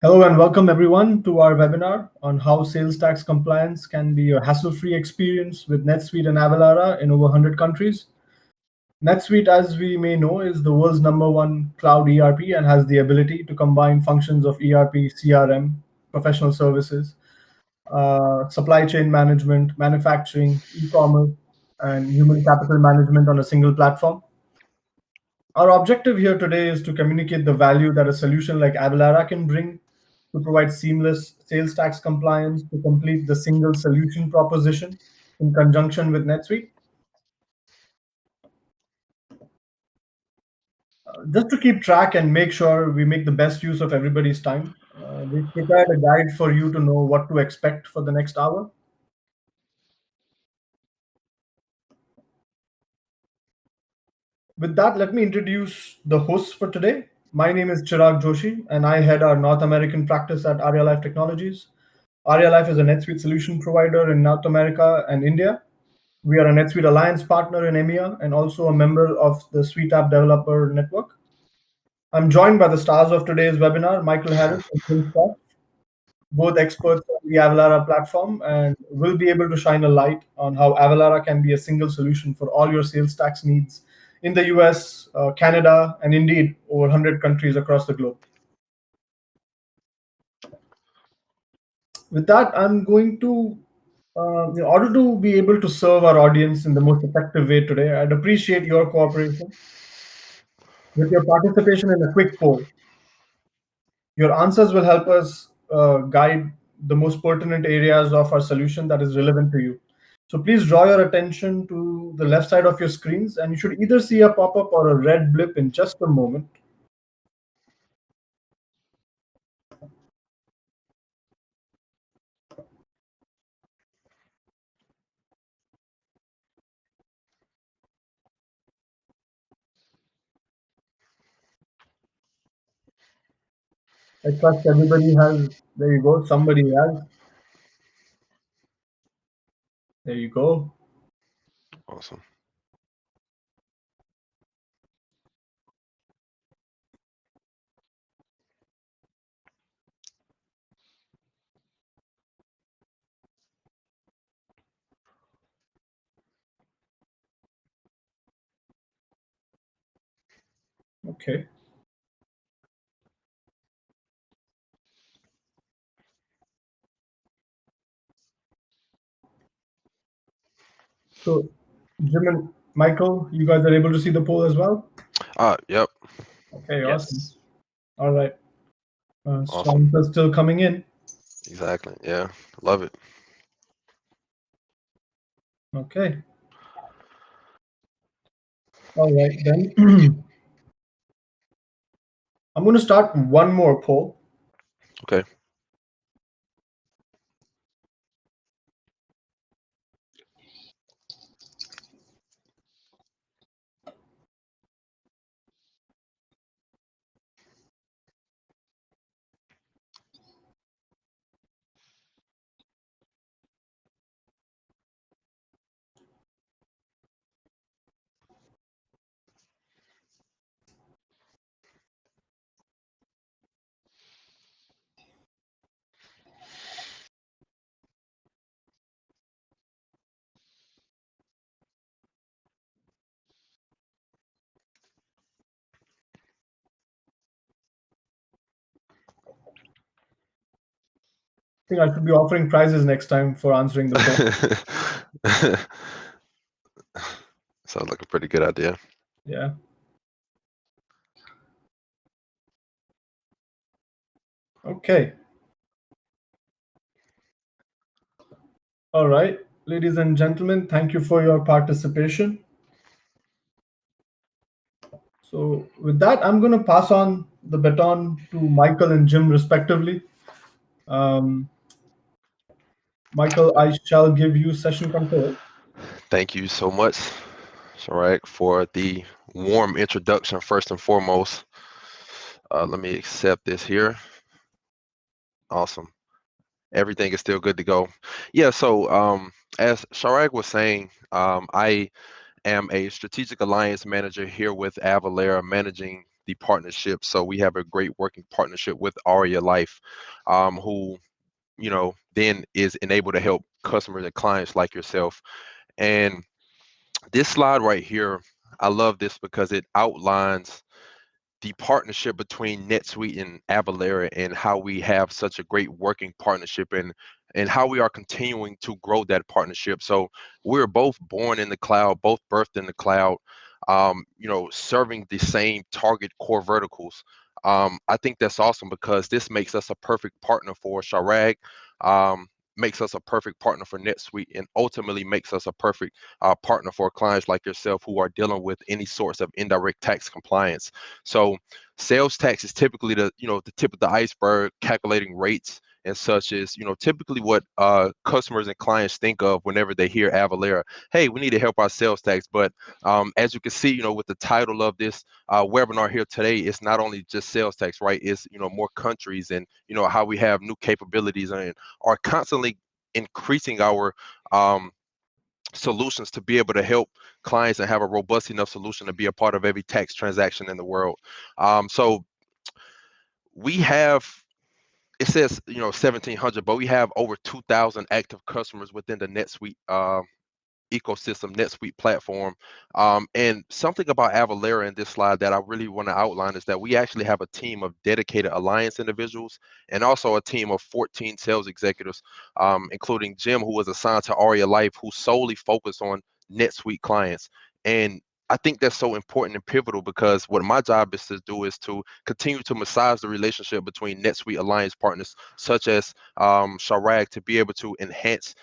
Hello and welcome everyone to our webinar on how sales tax compliance can be a hassle-free experience with NetSuite and Avalara in over 100 countries. NetSuite, as we may know, is the world's #1 cloud ERP and has the ability to combine functions of ERP, CRM, professional services, supply chain management, manufacturing, e-commerce, and human capital management on a single platform. Our objective here today is to communicate the value that a solution like Avalara can bring to provide seamless sales tax compliance to complete the single solution proposition in conjunction with NetSuite. Just to keep track and make sure we make the best use of everybody's time, we've prepared a guide for you to know what to expect for the next hour. With that, let me introduce the hosts for today. My name is Chirag Joshi, and I head our North American practice at Aarialife Technologies. Aarialife is a NetSuite solution provider in North America and India. We are a NetSuite Alliance partner in EMEA and also a member of the Suite App Developer Network. I'm joined by the stars of today's webinar, Michael Harris and Tim Scott, both experts on the Avalara platform, and will be able to shine a light on how Avalara can be a single solution for all your sales tax needs in the US, Canada, and indeed over 100 countries across the globe. With that, I'm going to, in order to be able to serve our audience in the most effective way today, I'd appreciate your cooperation with your participation in a quick poll. Your answers will help us guide the most pertinent areas of our solution that is relevant to you. So please draw your attention to the left side of your screens, and you should either see a pop-up or a red blip in just a moment. I trust everybody has, there you go, somebody has. There you go. Awesome. Okay. So Jim and Michael, you guys are able to see the poll as well? Yep. Okay, awesome. Yes. All right. Awesome. Songs are still coming in. Exactly. Yeah. Love it. Okay. All right, then. I'm going to start one more poll. Okay. I think I should be offering prizes next time for answering the poll. Sounds like a pretty good idea. Yeah. Okay. All right, ladies and gentlemen, thank you for your participation. So with that, I'm going to pass on the baton to Michael and Jim respectively. Michael, I shall give you session control. Thank you so much, Sharek, for the warm introduction first and foremost. Let me accept this here. Awesome. Everything is still good to go. Yeah, so as Sharek was saying, I am a strategic alliance manager here with Avalara, managing the partnership. So we have a great working partnership with Aarialife, who then is enabled to help customers and clients like yourself. And this slide right here, I love this because it outlines the partnership between NetSuite and Avalara and how we have such a great working partnership and how we are continuing to grow that partnership. So we're both born in the cloud, both birthed in the cloud, serving the same target core verticals. I think that's awesome because this makes us a perfect partner for Sharag, makes us a perfect partner for NetSuite, and ultimately makes us a perfect partner for clients like yourself who are dealing with any sorts of indirect tax compliance. So sales tax is typically the tip of the iceberg. Calculating rates and such is typically what customers and clients think of whenever they hear Avalara. Hey, we need to help our sales tax. But as you can see, with the title of this webinar here today, it's not only just sales tax, right? It's more countries and how we have new capabilities and are constantly increasing our solutions to be able to help clients and have a robust enough solution to be a part of every tax transaction in the world. So we have, it says 1,700, but we have over 2,000 active customers within the NetSuite ecosystem, NetSuite platform. And something about Avalara in this slide that I really want to outline is that we actually have a team of dedicated alliance individuals and also a team of 14 sales executives, including Jim, who was assigned to Aarialife, who solely focus on NetSuite clients. And I think that's so important and pivotal because what my job is to do is to continue to massage the relationship between NetSuite alliance partners such as Sharag to be able to enhance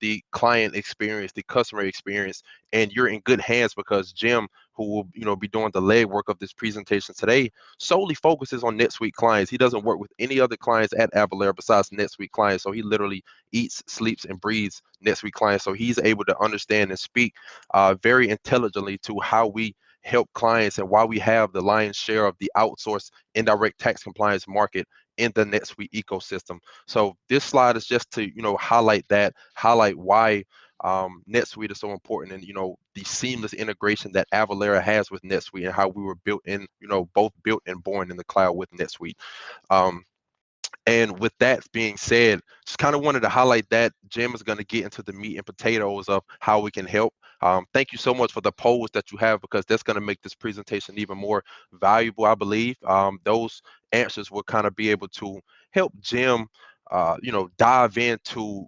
the client experience, the customer experience. And you're in good hands because Jim, who will be doing the legwork of this presentation today, solely focuses on NetSuite clients. He doesn't work with any other clients at Avalara besides NetSuite clients. So he literally eats, sleeps, and breathes NetSuite clients. So he's able to understand and speak very intelligently to how we help clients and why we have the lion's share of the outsourced indirect tax compliance market in the NetSuite ecosystem. So this slide is just to highlight why NetSuite is so important, and the seamless integration that Avalara has with NetSuite and how we were built in, both built and born in the cloud with NetSuite. And with that being said, just kind of wanted to highlight that. Jim is going to get into the meat and potatoes of how we can help. Thank you so much for the polls that you have because that's going to make this presentation even more valuable, I believe. Those answers will kind of be able to help Jim, dive into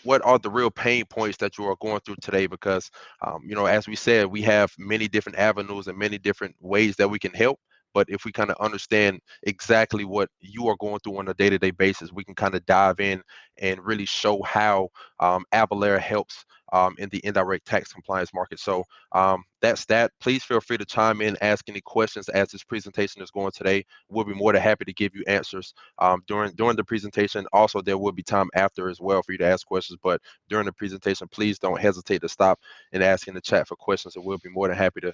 what are the real pain points that you are going through today because as we said, we have many different avenues and many different ways that we can help. But if we kind of understand exactly what you are going through on a day-to-day basis, we can kind of dive in and really show how Avalara helps in the indirect tax compliance market. So that's that. Please feel free to chime in, ask any questions as this presentation is going today. We'll be more than happy to give you answers during the presentation. Also, there will be time after as well for you to ask questions. But during the presentation, please don't hesitate to stop and ask in the chat for questions, and we'll be more than happy to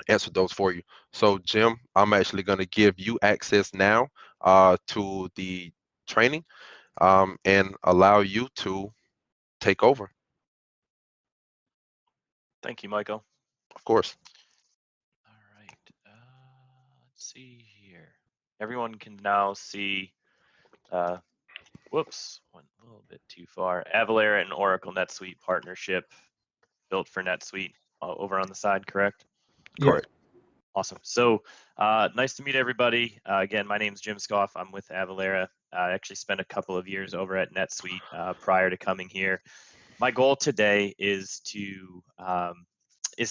answer those for you. So Jim, I'm actually going to give you access now to the training and allow you to take over. Thank you, Michael. Of course. All right. Let's see here. Everyone can now see. Whoops, went a little bit too far. Avalara and Oracle NetSuite partnership built for NetSuite over on the side, correct? Correct. Awesome. So nice to meet everybody. Again, my name is Jim Scoff. I'm with Avalara. I actually spent a couple of years over at NetSuite prior to coming here. My goal today is to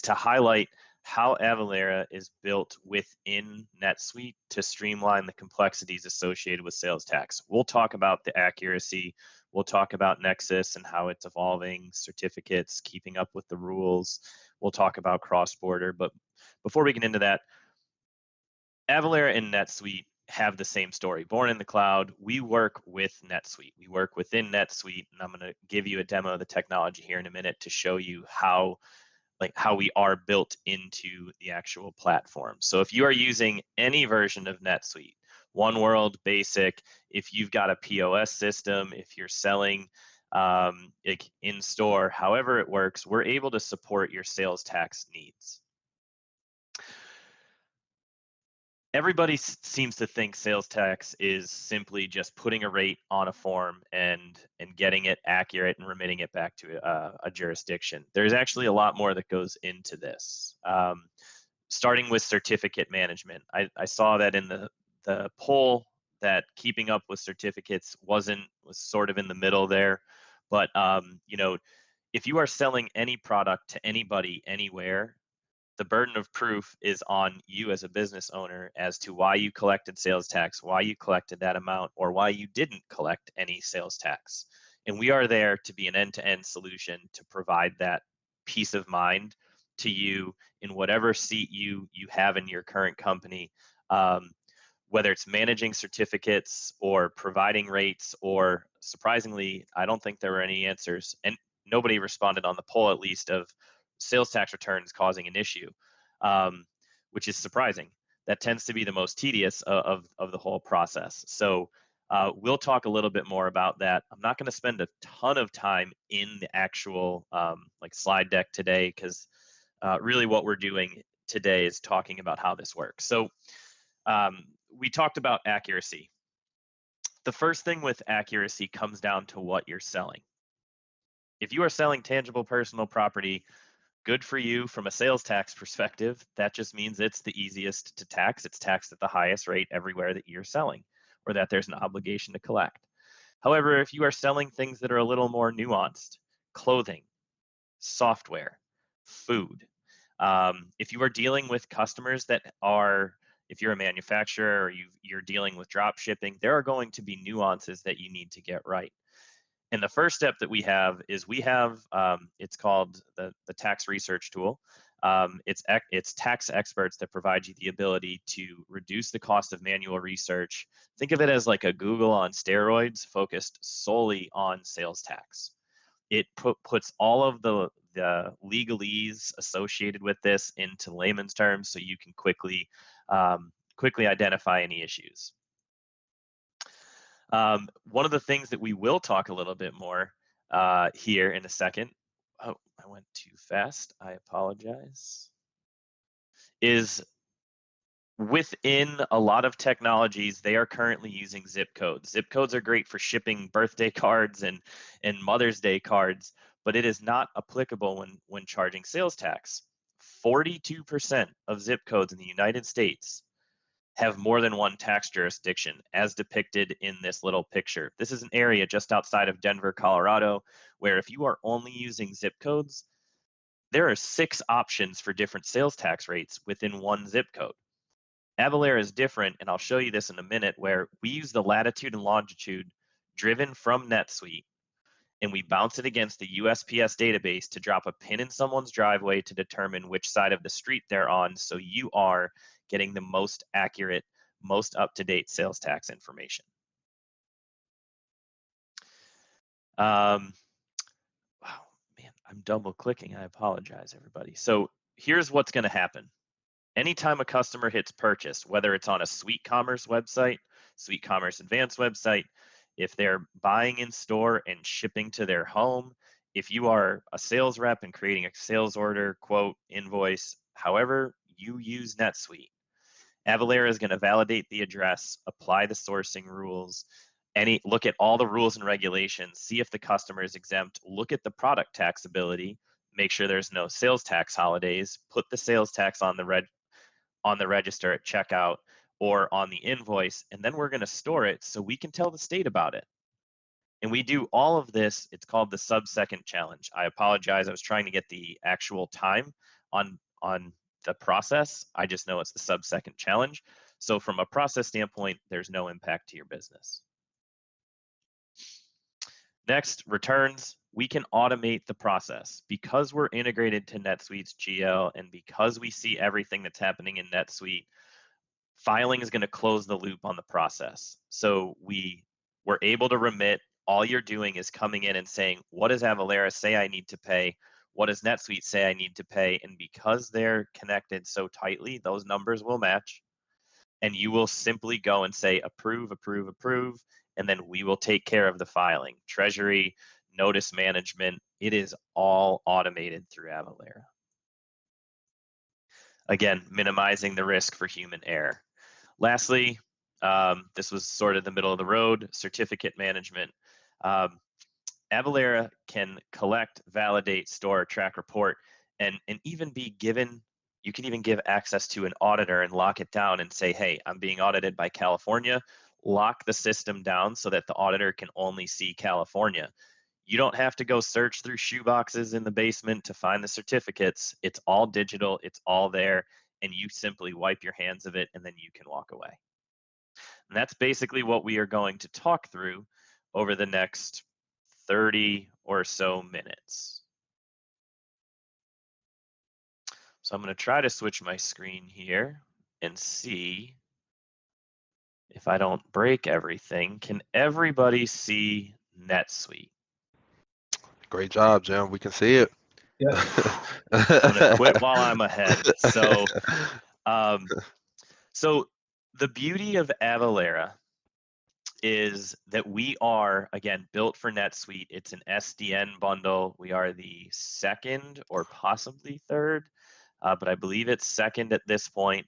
highlight how Avalara is built within NetSuite to streamline the complexities associated with sales tax. We'll talk about the accuracy. We'll talk about Nexus and how it's evolving, certificates, keeping up with the rules. We'll talk about cross-border. But before we get into that, Avalara and NetSuite have the same story. Born in the cloud, we work with NetSuite. We work within NetSuite, and I'm going to give you a demo of the technology here in a minute to show you how we are built into the actual platform. So if you are using any version of NetSuite, One World, Basic, if you've got a POS system, if you're selling in store, however it works, we're able to support your sales tax needs. Everybody seems to think sales tax is simply just putting a rate on a form and getting it accurate and remitting it back to a jurisdiction. There's actually a lot more that goes into this. Starting with certificate management, I saw that in the poll that keeping up with certificates was sort of in the middle there, but you know, if you are selling any product to anybody anywhere, the burden of proof is on you as a business owner as to why you collected sales tax, why you collected that amount, or why you didn't collect any sales tax. And we are there to be an end-to-end solution to provide that peace of mind to you in whatever seat you have in your current company, whether it's managing certificates or providing rates, or surprisingly, I don't think there were any answers, and nobody responded on the poll, at least, of sales tax returns causing an issue, which is surprising. That tends to be the most tedious of the whole process. So we'll talk a little bit more about that. I'm not going to spend a ton of time in the actual like slide deck today, because really what we're doing today is talking about how this works. So we talked about accuracy. The first thing with accuracy comes down to what you're selling. If you are selling tangible personal property, good for you from a sales tax perspective. That just means it's the easiest to tax. It's taxed at the highest rate everywhere that you're selling, or that there's an obligation to collect. However, if you are selling things that are a little more nuanced, clothing, software, food, if you are dealing with customers that are, if you're a manufacturer or you're dealing with drop shipping, there are going to be nuances that you need to get right. And the first step that we have is we have, it's called the tax research tool. It's tax experts that provide you the ability to reduce the cost of manual research. Think of it as like a Google on steroids, focused solely on sales tax. It puts all of the legalese associated with this into layman's terms, so you can quickly identify any issues. One of the things that we will talk a little bit more here in a second, oh, I went too fast, I apologize, is within a lot of technologies, they are currently using zip codes. Zip codes are great for shipping birthday cards and Mother's Day cards, but it is not applicable when charging sales tax. 42% of zip codes in the United States have more than one tax jurisdiction, as depicted in this little picture. This is an area just outside of Denver, Colorado, where if you are only using zip codes, there are 6 options for different sales tax rates within one zip code. Avalara is different, and I'll show you this in a minute, where we use the latitude and longitude driven from NetSuite, and we bounce it against the USPS database to drop a pin in someone's driveway to determine which side of the street they're on, so you are getting the most accurate, most up-to-date sales tax information. Wow, man, I'm double clicking. I apologize, everybody. So here's what's going to happen. Anytime a customer hits purchase, whether it's on a Suite Commerce website, Suite Commerce Advanced website, if they're buying in store and shipping to their home, if you are a sales rep and creating a sales order, quote, invoice, however you use NetSuite, Avalara is going to validate the address, apply the sourcing rules, look at all the rules and regulations, see if the customer is exempt, look at the product taxability, make sure there's no sales tax holidays, put the sales tax on the register at checkout or on the invoice, and then we're going to store it so we can tell the state about it. And we do all of this. It's called the Subsecond challenge. I apologize. I was trying to get the actual time on the process. I just know it's the Subsecond challenge. So from a process standpoint, there's no impact to your business. Next, returns. We can automate the process. Because we're integrated to NetSuite's GL and because we see everything that's happening in NetSuite, filing is going to close the loop on the process. So we're able to remit. All you're doing is coming in and saying, what does Avalara say I need to pay? What does NetSuite say I need to pay? And because they're connected so tightly, those numbers will match. And you will simply go and say, approve, approve, approve. And then we will take care of the filing. Treasury, notice management, it is all automated through Avalara. Again, minimizing the risk for human error. Lastly, this was sort of the middle of the road, certificate management. Avalara can collect, validate, store, track, report, and even be given, you can even give access to an auditor and lock it down and say, hey, I'm being audited by California. Lock the system down so that the auditor can only see California. You don't have to go search through shoeboxes in the basement to find the certificates. It's all digital, it's all there, and you simply wipe your hands of it and then you can walk away. And that's basically what we are going to talk through over the next 30 or so minutes. So I'm going to try to switch my screen here and see if I don't break everything. Can everybody see NetSuite? Great job, Jim. We can see it. Yes. I'm going to quit while I'm ahead. So the beauty of Avalara is that we are, again, built for NetSuite. It's an SDN bundle. We are the second or possibly third, but I believe it's second at this point,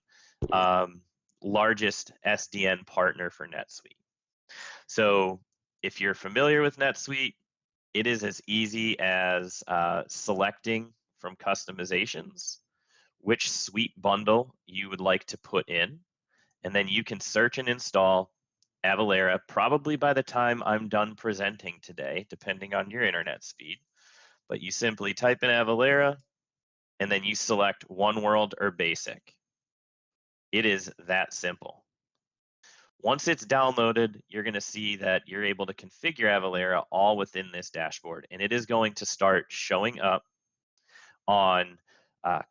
largest SDN partner for NetSuite. So if you're familiar with NetSuite, it is as easy as selecting from customizations which suite bundle you would like to put in, and then you can search and install Avalara probably by the time I'm done presenting today, depending on your internet speed. But you simply type in Avalara, and then you select One World or Basic. It is that simple. Once it's downloaded, you're going to see that you're able to configure Avalara all within this dashboard, and it is going to start showing up on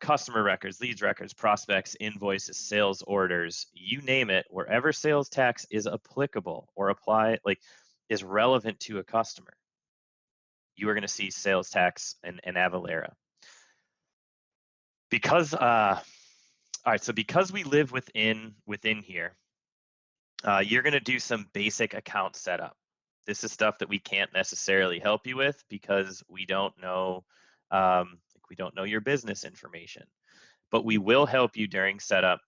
customer records, leads records, prospects, invoices, sales orders, you name it, wherever sales tax is applicable or is relevant to a customer, you are going to see sales tax and Avalara. Because all right, so because we live within here, you're going to do some basic account setup. This is stuff that we can't necessarily help you with because we don't know your business information. But we will help you during setup,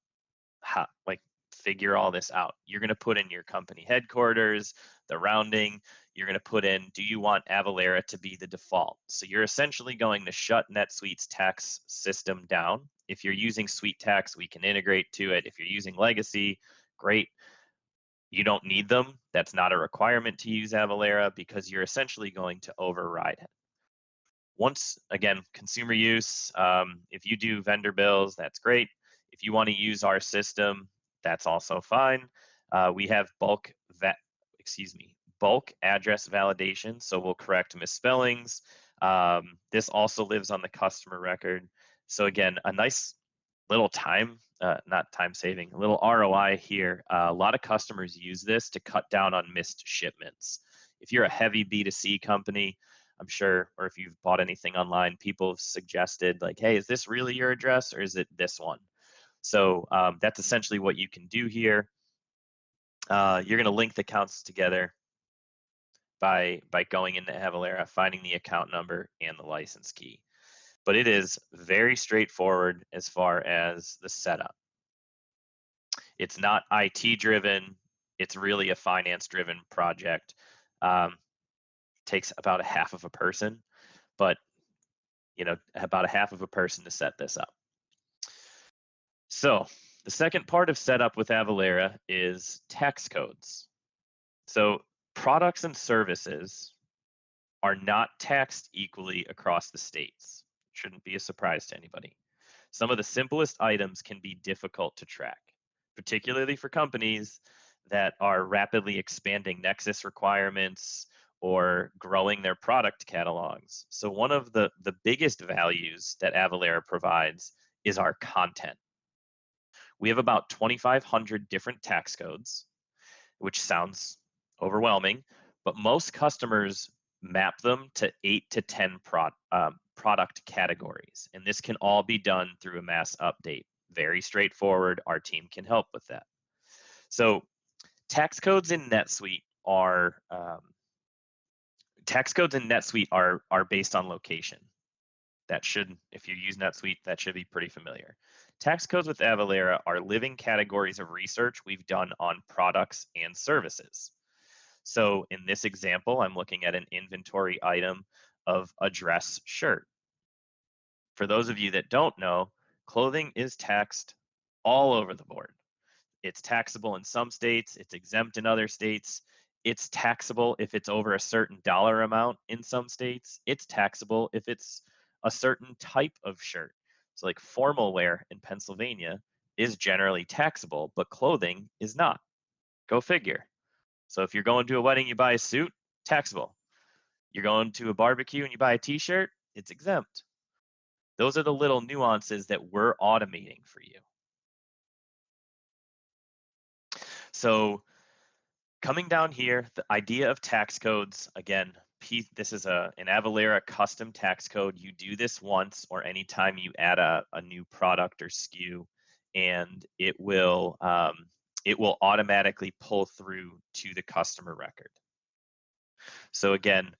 figure all this out. You're going to put in your company headquarters, the rounding. You're going to put in, do you want Avalara to be the default? So you're essentially going to shut NetSuite's tax system down. If you're using Suite Tax, we can integrate to it. If you're using legacy, great. You don't need them. That's not a requirement to use Avalara because you're essentially going to override it. Once again, consumer use, if you do vendor bills, that's great. If you want to use our system, that's also fine. We have bulk address validation, so we'll correct misspellings. This also lives on the customer record. So again, a nice little not time saving, a little ROI here. A lot of customers use this to cut down on missed shipments. If you're a heavy B2C company, I'm sure, or if you've bought anything online, people have suggested like, hey, is this really your address or is it this one? So that's essentially what you can do here. You're going to link the accounts together by going into Avalara, finding the account number and the license key. But it is very straightforward as far as the setup. It's not IT driven. It's really a finance driven project. Takes about a half of a person, but about a half of a person to set this up. So the second part of setup with Avalara is tax codes. So products and services are not taxed equally across the states. Shouldn't be a surprise to anybody. Some of the simplest items can be difficult to track, particularly for companies that are rapidly expanding Nexus requirements or growing their product catalogs. So one of the biggest values that Avalara provides is our content. We have about 2,500 different tax codes, which sounds overwhelming, but most customers map them to 8 to 10 product categories. And this can all be done through a mass update. Very straightforward. Our team can help with that. So tax codes in NetSuite are based on location. That should, if you use NetSuite, that should be pretty familiar. tax codes with Avalara are living categories of research we've done on products and services. So in this example, I'm looking at an inventory item of a dress shirt. For those of you that don't know, clothing is taxed all over the board. It's taxable in some states, it's exempt in other states. It's taxable if it's over a certain dollar amount in some states. It's taxable if it's a certain type of shirt. So like formal wear in Pennsylvania is generally taxable, but clothing is not. Go figure. So if you're going to a wedding, you buy a suit, taxable. You're going to a barbecue and you buy a t-shirt, it's exempt. Those are the little nuances that we're automating for you. So coming down here, the idea of tax codes, again, this is an Avalara custom tax code. You do this once or anytime you add a new product or SKU, and it will automatically pull through to the customer record. So again,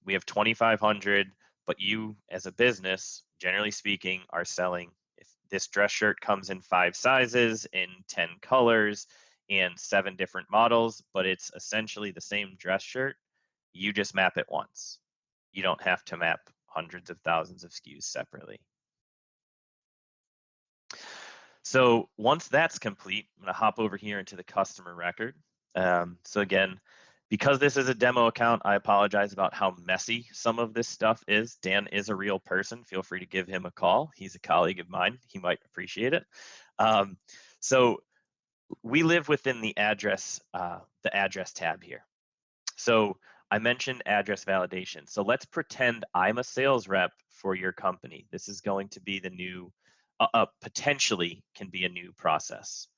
we have 2,500, but you as a business, generally speaking, are selling, if this dress shirt comes in 5 sizes, in 10 colors, and 7 different models, but it's essentially the same dress shirt, you just map it once. You don't have to map hundreds of thousands of SKUs separately. So once that's complete, I'm going to hop over here into the customer record. So again, because this is a demo account, I apologize about how messy some of this stuff is. Dan is a real person. Feel free to give him a call. He's a colleague of mine. He might appreciate it. So we live within the address tab here. So I mentioned address validation. So let's pretend I'm a sales rep for your company. This is going to be the new, potentially can be a new process.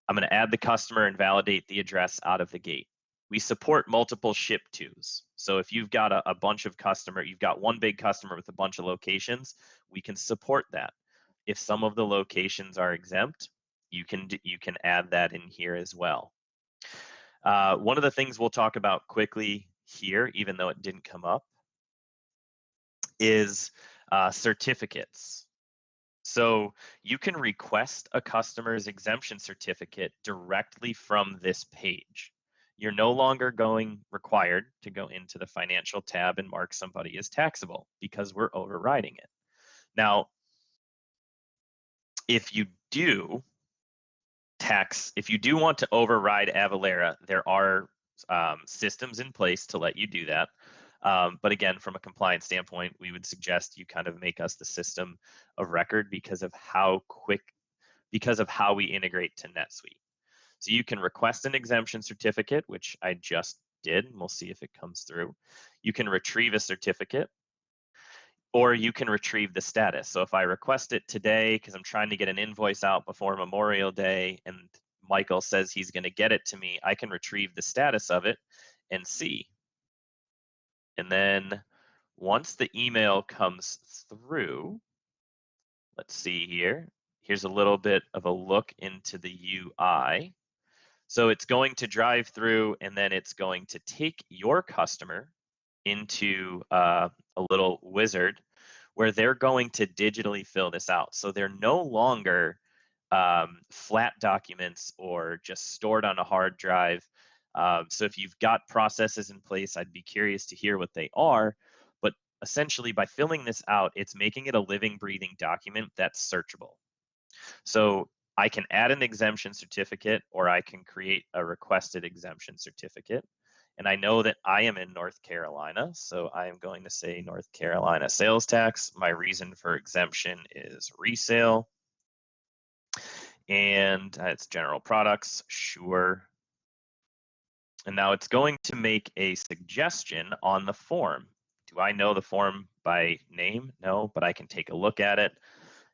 I'm going to add the customer and validate the address out of the gate. We support multiple ship tos. So if you've got a bunch of you've got one big customer with a bunch of locations, we can support that. If some of the locations are exempt, you can add that in here as well. One of the things we'll talk about quickly here, even though it didn't come up, is certificates. So you can request a customer's exemption certificate directly from this page. You're no longer required to go into the financial tab and mark somebody as taxable because we're overriding it. Now, if you do want to override Avalara, there are systems in place to let you do that. But again, from a compliance standpoint, we would suggest you kind of make us the system of record because of how we integrate to NetSuite. So you can request an exemption certificate, which I just did, and we'll see if it comes through. You can retrieve a certificate, or you can retrieve the status. So if I request it today because I'm trying to get an invoice out before Memorial Day and Michael says he's going to get it to me, I can retrieve the status of it and see. And then once the email comes through, let's see here. Here's a little bit of a look into the UI. So it's going to drive through and then it's going to take your customer into a little wizard where they're going to digitally fill this out. So they're no longer flat documents or just stored on a hard drive. So if you've got processes in place, I'd be curious to hear what they are. But essentially, by filling this out, it's making it a living, breathing document that's searchable. So I can add an exemption certificate or I can create a requested exemption certificate. And I know that I am in North Carolina, so I am going to say North Carolina sales tax. My reason for exemption is resale. And it's general products, sure. And now it's going to make a suggestion on the form. Do I know the form by name? No, but I can take a look at it.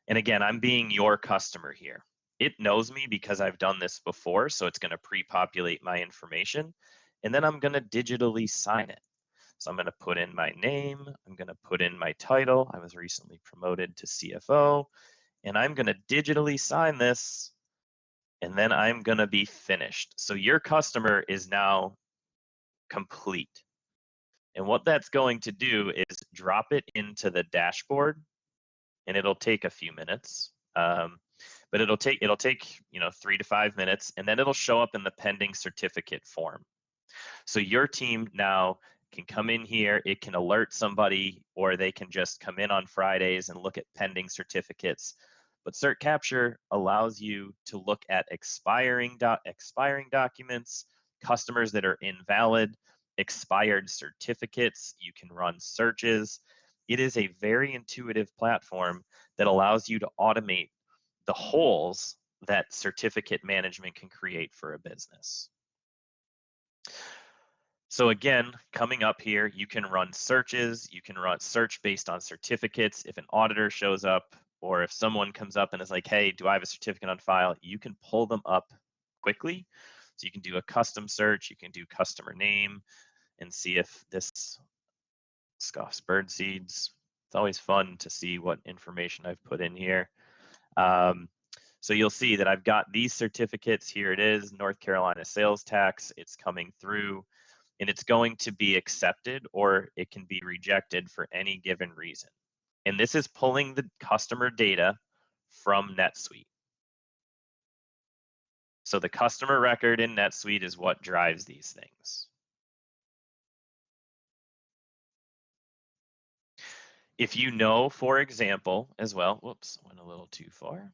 And again, I'm being your customer here. It knows me because I've done this before, so it's going to pre-populate my information. And then I'm going to digitally sign it. So I'm going to put in my name. I'm going to put in my title. I was recently promoted to CFO. And I'm going to digitally sign this. And then I'm going to be finished. So your customer is now complete. And what that's going to do is drop it into the dashboard. And it'll take a few minutes. But it'll take 3 to 5 minutes, and then it'll show up in the pending certificate form. So your team now can come in here, it can alert somebody, or they can just come in on Fridays and look at pending certificates. But Cert Capture allows you to look at expiring documents, customers that are invalid, expired certificates. You can run searches. It is a very intuitive platform that allows you to automate the holes that certificate management can create for a business. So again, coming up here, you can run searches. You can run search based on certificates. If an auditor shows up, or if someone comes up and is like, hey, do I have a certificate on file? You can pull them up quickly. So you can do a custom search. You can do customer name and see if this scoffs bird seeds. It's always fun to see what information I've put in here. So you'll see that I've got these certificates. Here it is, North Carolina sales tax. It's coming through, and it's going to be accepted, or it can be rejected for any given reason. And this is pulling the customer data from NetSuite. So the customer record in NetSuite is what drives these things. If you know, for example, as well, whoops, went a little too far.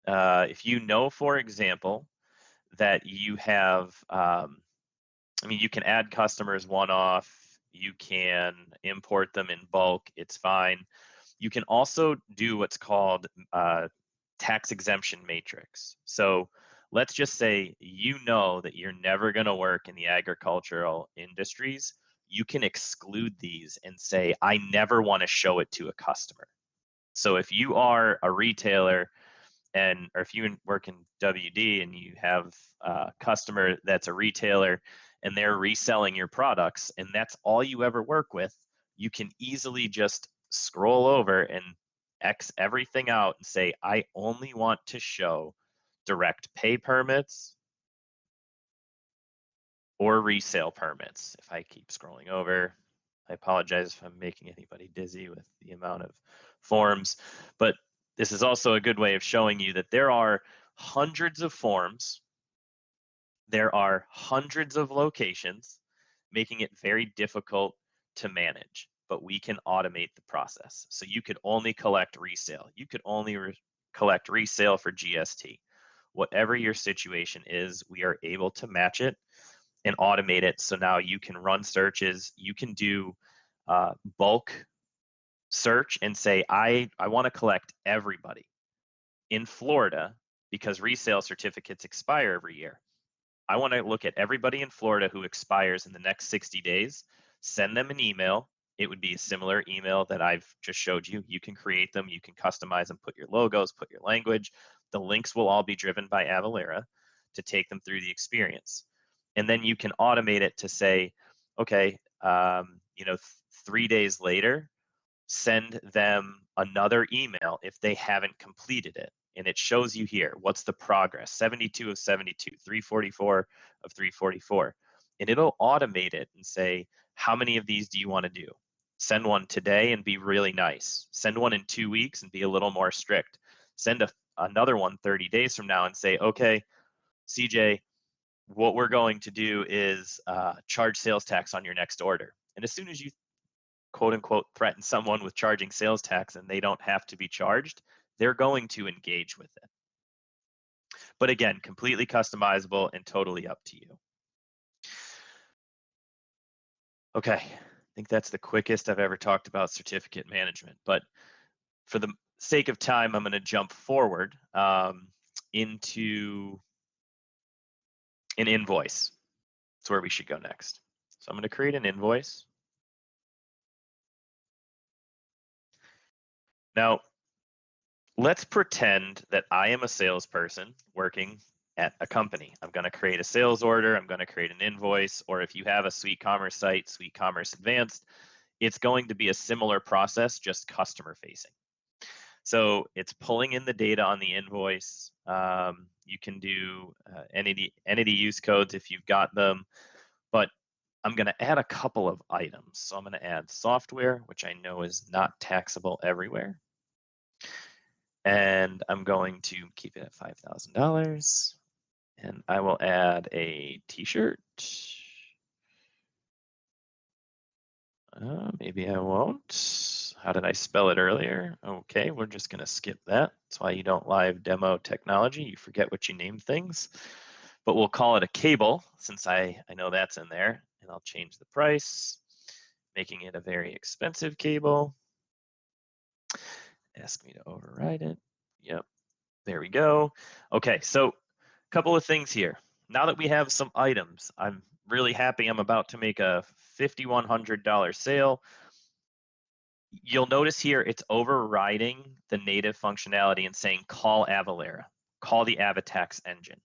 If you know, for example, that you have, you can add customers one-off, you can import them in bulk, it's fine. You can also do what's called tax exemption matrix. So let's just say you know that you're never going to work in the agricultural industries. You can exclude these and say, I never want to show it to a customer. So if you are a retailer, or if you work in WD and you have a customer that's a retailer and they're reselling your products and that's all you ever work with, you can easily just scroll over and X everything out and say, I only want to show direct pay permits or resale permits. If I keep scrolling over, I apologize if I'm making anybody dizzy with the amount of forms, but this is also a good way of showing you that there are hundreds of forms, there are hundreds of locations, making it very difficult to manage, but we can automate the process. So you could only collect resale. You could only collect resale for GST. Whatever your situation is, we are able to match it and automate it. So now you can run searches, you can do bulk search and say, I want to collect everybody in Florida because resale certificates expire every year. I want to look at everybody in Florida who expires in the next 60 days, send them an email. It would be a similar email that I've just showed you. You can create them, you can customize them, put your logos, put your language. The links will all be driven by Avalara to take them through the experience. And then you can automate it to say, okay, 3 days later, send them another email if they haven't completed it. And it shows you here, what's the progress? 72 of 72, 344 of 344. And it'll automate it and say, how many of these do you want to do? Send one today and be really nice. Send one in 2 weeks and be a little more strict. Send another one 30 days from now and say, okay, CJ, what we're going to do is charge sales tax on your next order. And as soon as you quote unquote threaten someone with charging sales tax and they don't have to be charged, they're going to engage with it. But again, completely customizable and totally up to you. Okay, I think that's the quickest I've ever talked about certificate management. But for the sake of time, I'm going to jump forward into an invoice. That's where we should go next. So I'm going to create an invoice. Now, let's pretend that I am a salesperson working at a company. I'm going to create a sales order. I'm going to create an invoice. Or if you have a Suite Commerce site, Suite Commerce Advanced, it's going to be a similar process, just customer facing. So it's pulling in the data on the invoice. You can do entity use codes if you've got them. But I'm going to add a couple of items. So I'm going to add software, which I know is not taxable everywhere. And I'm going to keep it at $5,000. And I will add a t-shirt. Maybe I won't. How did I spell it earlier? Okay, we're just going to skip that. That's why you don't live demo technology. You forget what you name things. But we'll call it a cable since I know that's in there. And I'll change the price, making it a very expensive cable. Ask me to override it. Yep, there we go. Okay, so a couple of things here. Now that we have some items, I'm really happy I'm about to make a $5,100 sale. You'll notice here it's overriding the native functionality and saying call Avalara, call the Avatax engine.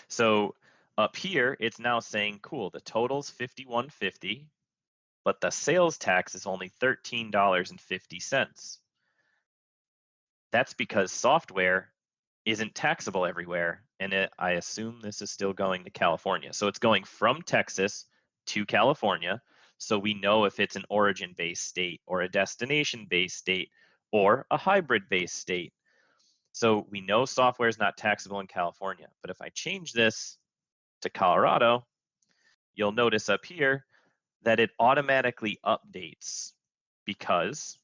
So up here, it's now saying, cool, the total's $5,150, but the sales tax is only $13.50. That's because software isn't taxable everywhere, and I assume this is still going to California. So it's going from Texas to California, so we know if it's an origin-based state or a destination-based state or a hybrid-based state. So we know software is not taxable in California, but if I change this to Colorado, you'll notice up here that it automatically updates because,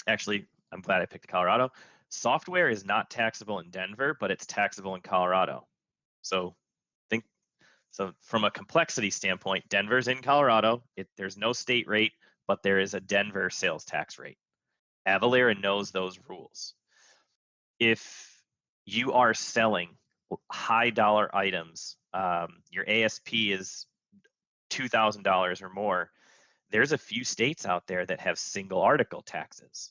actually, I'm glad I picked Colorado. Software is not taxable in Denver, but it's taxable in Colorado. So from a complexity standpoint, Denver's in Colorado. There's no state rate, but there is a Denver sales tax rate. Avalara knows those rules. If you are selling high dollar items, your ASP is $2,000 or more, there's a few states out there that have single article taxes.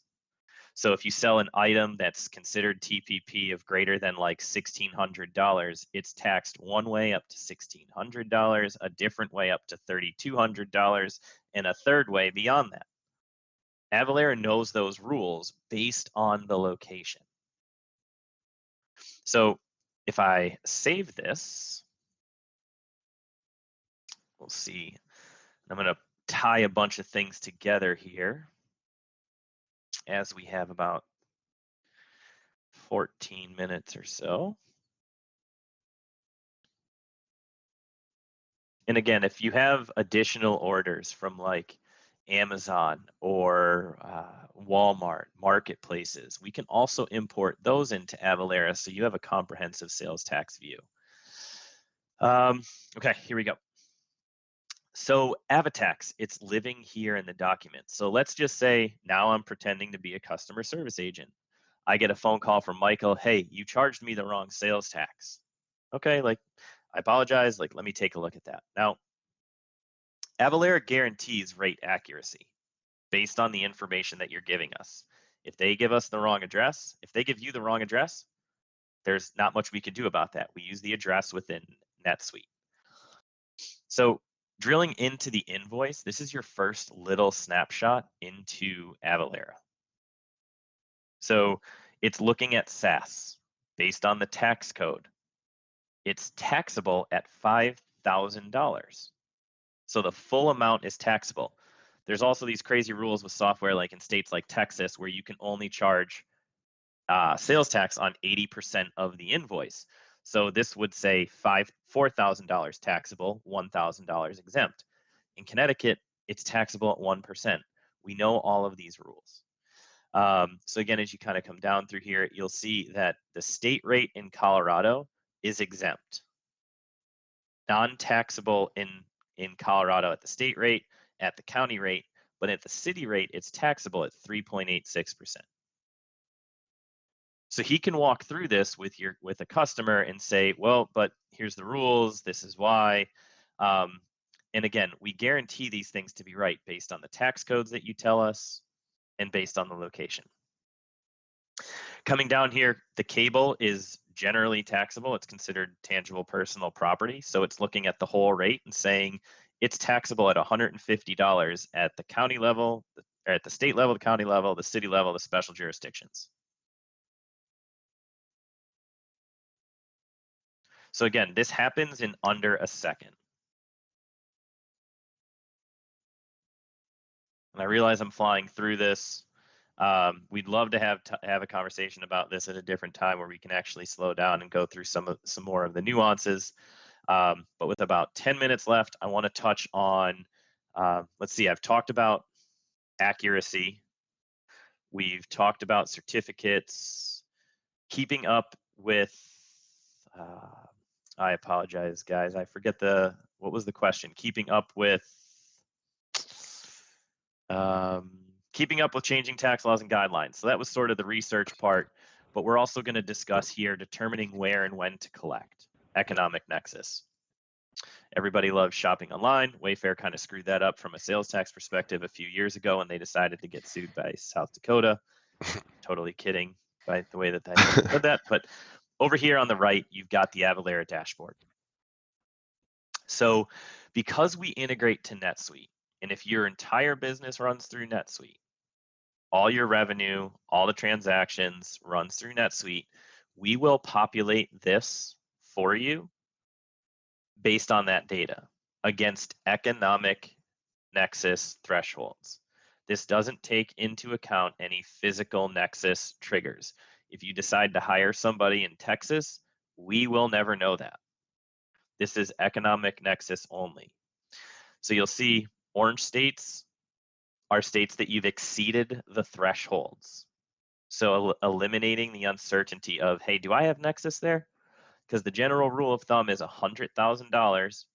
So if you sell an item that's considered TPP of greater than like $1,600, it's taxed one way up to $1,600, a different way up to $3,200, and a third way beyond that. Avalara knows those rules based on the location. So if I save this, we'll see. I'm going to tie a bunch of things together here as we have about 14 minutes or so. And again, if you have additional orders from like Amazon or Walmart, marketplaces, we can also import those into Avalara so you have a comprehensive sales tax view. Okay, here we go. So Avatax, it's living here in the document. So let's just say now I'm pretending to be a customer service agent. I get a phone call from Michael, hey, you charged me the wrong sales tax. Okay, like I apologize, like let me take a look at that. Now, Avalara guarantees rate accuracy based on the information that you're giving us. If they give us the wrong address, if they give you the wrong address, there's not much we can do about that. We use the address within NetSuite. So drilling into the invoice, this is your first little snapshot into Avalara. So it's looking at SaaS based on the tax code. It's taxable at $5,000. So the full amount is taxable. There's also these crazy rules with software, like in states like Texas, where you can only charge sales tax on 80% of the invoice. So this would say $4,000 taxable, $1,000 exempt. In Connecticut, it's taxable at 1%. We know all of these rules. So again, as you kind of come down through here, you'll see that the state rate in Colorado is exempt. Non-taxable in Colorado at the state rate, at the county rate, but at the city rate, it's taxable at 3.86%. So he can walk through this with a customer and say, well, but here's the rules, this is why. And again, we guarantee these things to be right based on the tax codes that you tell us and based on the location. Coming down here, the cable is generally taxable. It's considered tangible personal property. So it's looking at the whole rate and saying it's taxable at $150 at the county level, or at the state level, the county level, the city level, the special jurisdictions. So again, this happens in under a second. And I realize I'm flying through this. We'd love to have a conversation about this at a different time where we can actually slow down and go through some more of the nuances. But with about 10 minutes left, I want to touch on, let's see, I've talked about accuracy. We've talked about certificates, keeping up with, I apologize, guys. I forget what was the question? Keeping up with changing tax laws and guidelines. So that was sort of the research part, but we're also going to discuss here determining where and when to collect, economic nexus. Everybody loves shopping online. Wayfair kind of screwed that up from a sales tax perspective a few years ago, and they decided to get sued by South Dakota. Totally kidding by the way that I said that, but over here on the right, you've got the Avalara dashboard. So because we integrate to NetSuite, and if your entire business runs through NetSuite, all your revenue, all the transactions runs through NetSuite, we will populate this for you based on that data against economic nexus thresholds. This doesn't take into account any physical nexus triggers. If you decide to hire somebody in Texas, we will never know that. This is economic nexus only. So you'll see orange states are states that you've exceeded the thresholds. So eliminating the uncertainty of, hey, do I have nexus there? Because the general rule of thumb is $100,000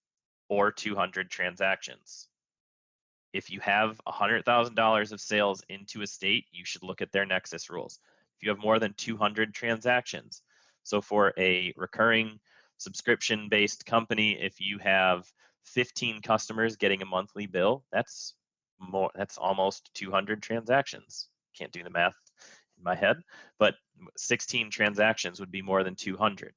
or 200 transactions. If you have $100,000 of sales into a state, you should look at their nexus rules. If you have more than 200 transactions, so for a recurring subscription-based company, if you have 15 customers getting a monthly bill, that's almost 200 transactions. Can't do the math in my head, but 16 transactions would be more than 200.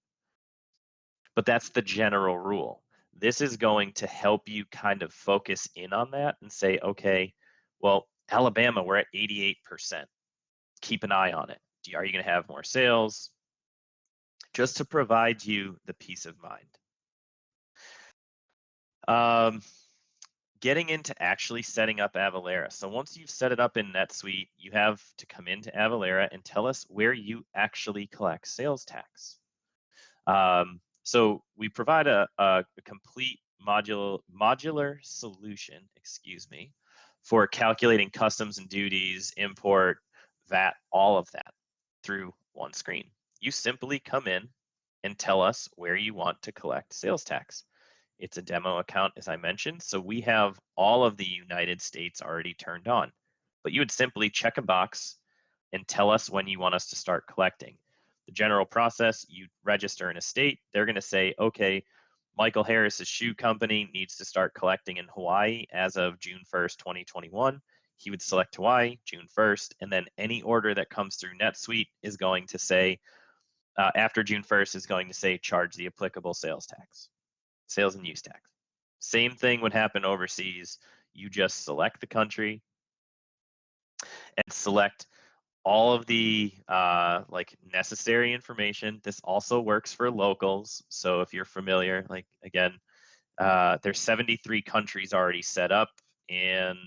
But that's the general rule. This is going to help you kind of focus in on that and say, okay, well, Alabama, we're at 88%. Keep an eye on it. Are you going to have more sales? Just to provide you the peace of mind. Getting into actually setting up Avalara. So once you've set it up in NetSuite, you have to come into Avalara and tell us where you actually collect sales tax. So we provide a complete modular solution, for calculating customs and duties, import, VAT, all of that through one screen. You simply come in and tell us where you want to collect sales tax. It's a demo account, as I mentioned, so we have all of the United States already turned on. But you would simply check a box and tell us when you want us to start collecting. The general process, you register in a state, they're going to say, okay, Michael Harris's shoe company needs to start collecting in Hawaii as of June 1st, 2021. He would select Hawaii, June 1st, and then any order that comes through NetSuite is going to say, after June 1st, is going to say charge the applicable sales tax, sales and use tax. Same thing would happen overseas. You just select the country and select all of the necessary information. This also works for locals. So if you're familiar, like again, there's 73 countries already set up, and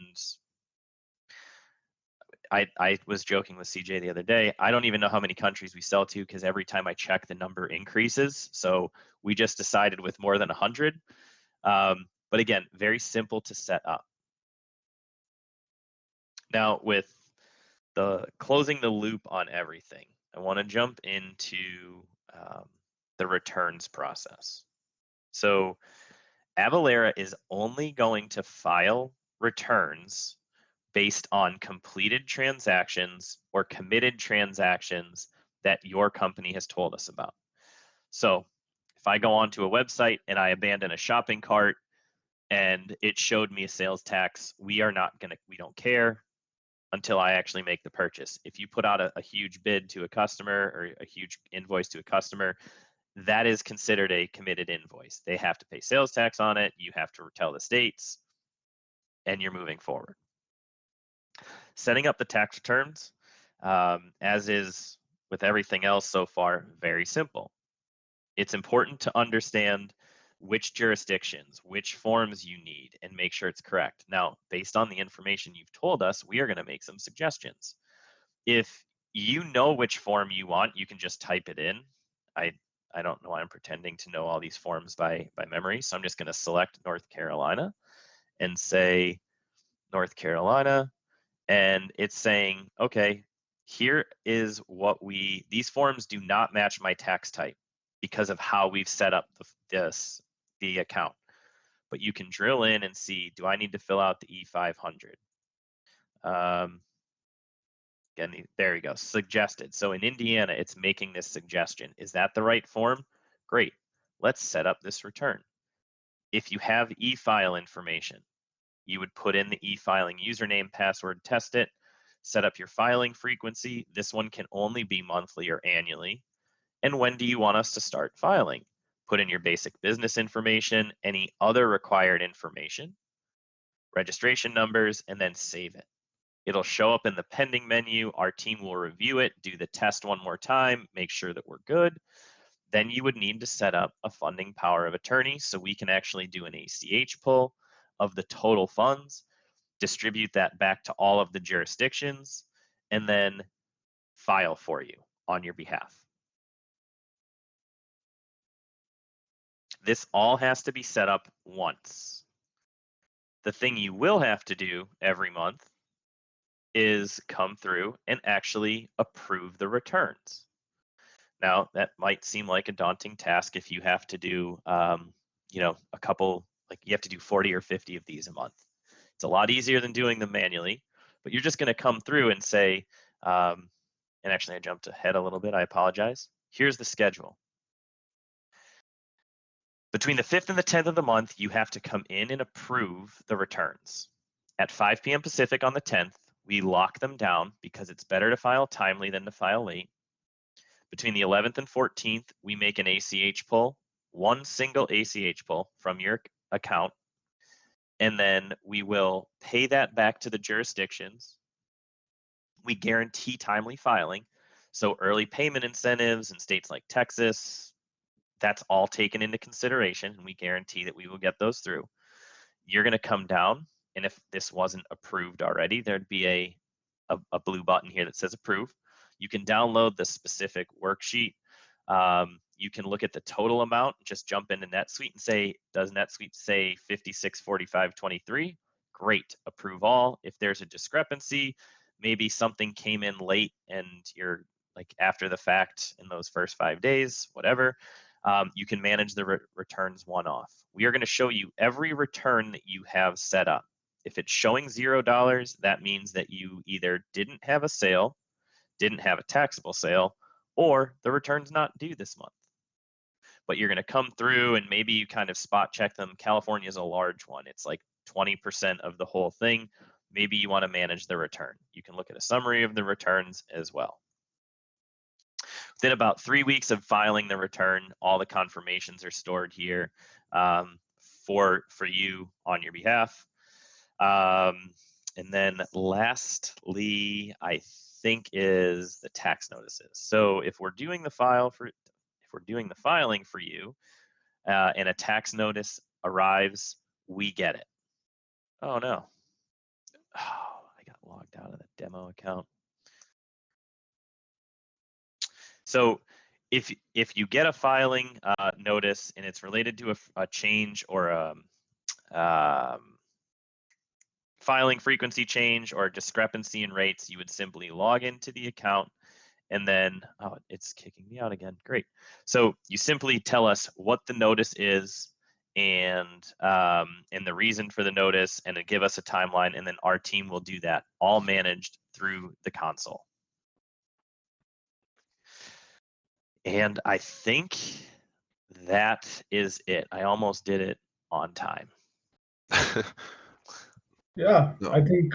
I was joking with CJ the other day. I don't even know how many countries we sell to because every time I check, the number increases. So we just decided with more than 100. But again, very simple to set up. Now with the closing the loop on everything, I want to jump into the returns process. So Avalara is only going to file returns based on completed transactions or committed transactions that your company has told us about. So if I go onto a website and I abandon a shopping cart and it showed me a sales tax, we don't care until I actually make the purchase. If you put out a huge bid to a customer or a huge invoice to a customer, that is considered a committed invoice. They have to pay sales tax on it. You have to tell the states, and you're moving forward. Setting up the tax returns, as is with everything else so far, very simple. It's important to understand which jurisdictions, which forms you need, and make sure it's correct. Now, based on the information you've told us, we are going to make some suggestions. if you know which form you want, you can just type it in. I don't know why I'm pretending to know all these forms by memory. So I'm just going to select North Carolina and say North Carolina. And it's saying, okay, here is what these forms do not match my tax type because of how we've set up the account. But you can drill in and see, do I need to fill out the E500? Again, there you go, suggested. So in Indiana, it's making this suggestion. Is that the right form? Great. Let's set up this return. If you have e-file information, you would put in the e-filing username, password, test it, set up your filing frequency. This one can only be monthly or annually. And when do you want us to start filing? Put in your basic business information, any other required information, registration numbers, and then save it. It'll show up in the pending menu. Our team will review it, do the test one more time, make sure that we're good. Then you would need to set up a funding power of attorney so we can actually do an ACH pull of the total funds, distribute that back to all of the jurisdictions, and then file for you on your behalf. This all has to be set up once. The thing you will have to do every month is come through and actually approve the returns. Now, that might seem like a daunting task if you have to do, you know, a couple, like you have to do 40 or 50 of these a month. It's a lot easier than doing them manually, but you're just going to come through and say, and actually I jumped ahead a little bit, I apologize. Here's the schedule. Between the 5th and the 10th of the month, you have to come in and approve the returns. At 5 p.m. Pacific on the 10th, we lock them down because it's better to file timely than to file late. Between the 11th and 14th, we make an ACH pull, one single ACH pull from your account, and then we will pay that back to the jurisdictions. We guarantee timely filing, so early payment incentives in states like Texas, that's all taken into consideration, and we guarantee that we will get those through. You're going to come down, and if this wasn't approved already, there'd be a blue button here that says approve. You can download the specific worksheet. You can look at the total amount, just jump into NetSuite and say, does NetSuite say 5645.23? Great, approve all. If there's a discrepancy, maybe something came in late and you're like after the fact in those first 5 days, whatever, you can manage the returns one-off. We are going to show you every return that you have set up. If it's showing $0, that means that you either didn't have a sale, didn't have a taxable sale, or the return's not due this month. But you're going to come through and maybe you kind of spot check them. California is a large one. It's like 20% of the whole thing. Maybe you want to manage the return. You can look at a summary of the returns as well. Within about 3 weeks of filing the return, all the confirmations are stored here for you on your behalf. And then lastly, I think is the tax notices. So if we're doing the filing for you and a tax notice arrives, we get it. Oh no. Oh, I got logged out of the demo account. So if you get a filing notice and it's related to a change or a filing frequency change or discrepancy in rates, you would simply log into the account and then, oh, it's kicking me out again. Great. So you simply tell us what the notice is and the reason for the notice, and then give us a timeline, and then our team will do that, all managed through the console. And I think that is it. I almost did it on time. Yeah, No. I think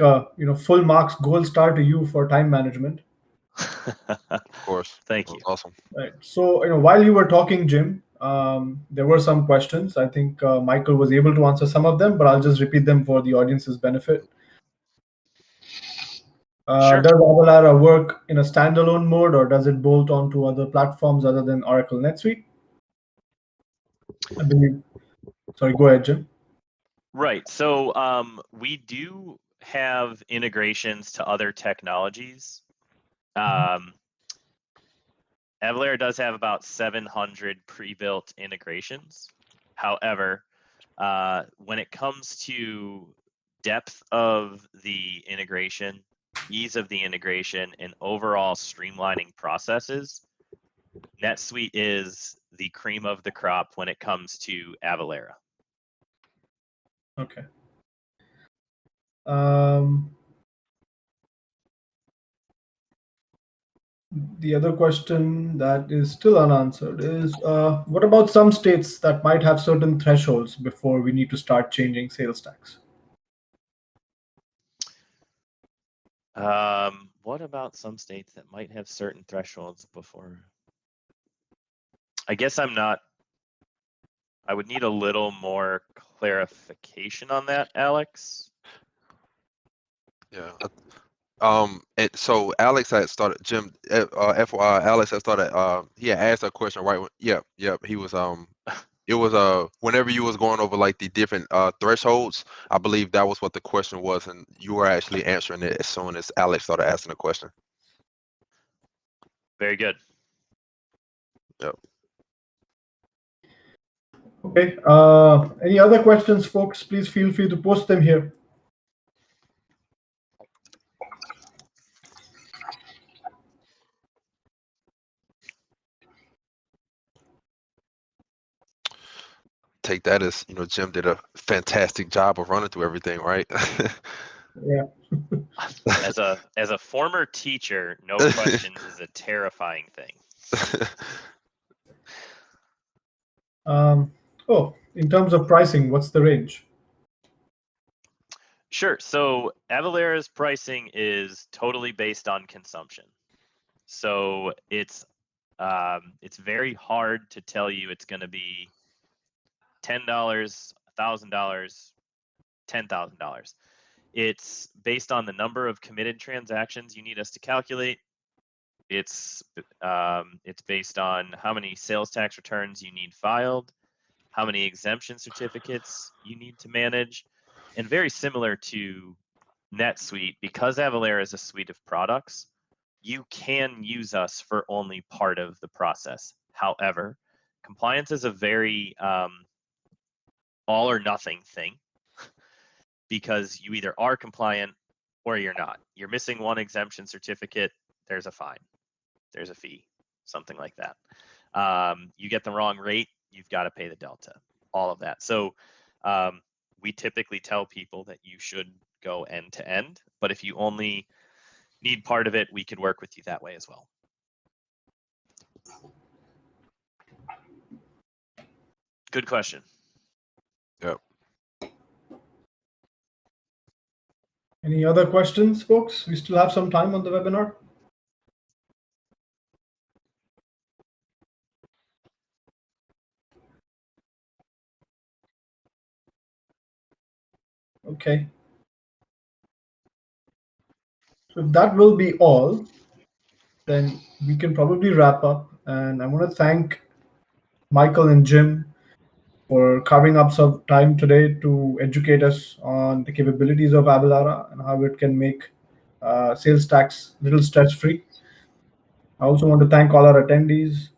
full marks, gold star to you for time management. Of course. Thank That was you. awesome. Right. So while you were talking, Jim, there were some questions. I think Michael was able to answer some of them, but I'll just repeat them for the audience's benefit. Sure. Does Avalara work in a standalone mode, or does it bolt onto other platforms other than Oracle NetSuite? I believe. Sorry, go ahead, Jim. Right. So we do have integrations to other technologies. Avalara does have about 700 pre-built integrations. However, when it comes to depth of the integration, ease of the integration, and overall streamlining processes, NetSuite is the cream of the crop when it comes to Avalara. Okay. The other question that is still unanswered is, what about some states that might have certain thresholds before we need to start changing sales tax? What about some states that might have certain thresholds before? I guess I would need a little more clarification on that, Alex. Yeah. And so Alex had started, Jim, FYI, Alex had started, he had asked a question right when, yep, he was, it was, whenever you was going over like the different thresholds, I believe that was what the question was, and you were actually answering it as soon as Alex started asking the question. Very good. Yep. Okay. Any other questions, folks? Please feel free to post them here. Take that as, you know, Jim did a fantastic job of running through everything, right? Yeah. As a former teacher, no questions is a terrifying thing. In terms of pricing, what's the range? Sure. So Avalara's pricing is totally based on consumption. So it's very hard to tell you it's going to be $10, $1,000, $10,000. It's based on the number of committed transactions you need us to calculate. It's based on how many sales tax returns you need filed, how many exemption certificates you need to manage, and very similar to NetSuite, because Avalara is a suite of products, you can use us for only part of the process. However, compliance is a very all or nothing thing, because you either are compliant or you're not. You're missing one exemption certificate, there's a fine, there's a fee, something like that. You get the wrong rate, you've got to pay the delta, all of that. So we typically tell people that you should go end to end, but if you only need part of it, we could work with you that way as well. Good question. Yep. Any other questions, folks? We still have some time on the webinar. Okay. So that will be all. Then we can probably wrap up. And I want to thank Michael and Jim for carving up some time today to educate us on the capabilities of Avalara and how it can make sales tax a little stress-free. I also want to thank all our attendees.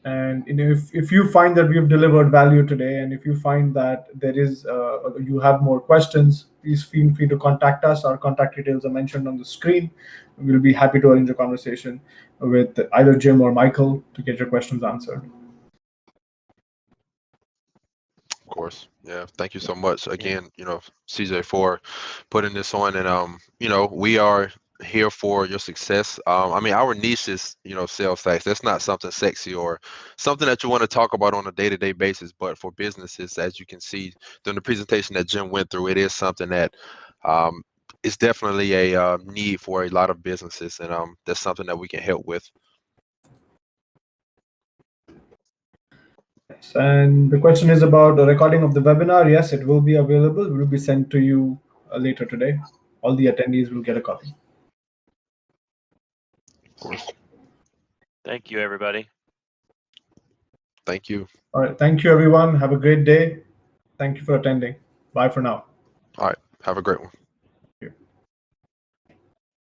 And if you find that we've delivered value today, and if you find that there is you have more questions, please feel free to contact us. Our contact details are mentioned on the screen. We'll be happy to arrange a conversation with either Jim or Michael to get your questions answered. Of course. Yeah. Thank you so much again, you know, CJ, for putting this on. And, you know, we are here for your success. I mean, our niche is, you know, sales tax. That's not something sexy or something that you want to talk about on a day-to-day basis. But for businesses, as you can see during the presentation that Jim went through, it is something that is definitely a need for a lot of businesses. And that's something that we can help with. And the question is about the recording of the webinar. Yes, it will be available. It will be sent to you later today. All the attendees will get a copy. Of course. Thank you, everybody. Thank you. All right. Thank you, everyone. Have a great day. Thank you for attending. Bye for now. All right. Have a great one.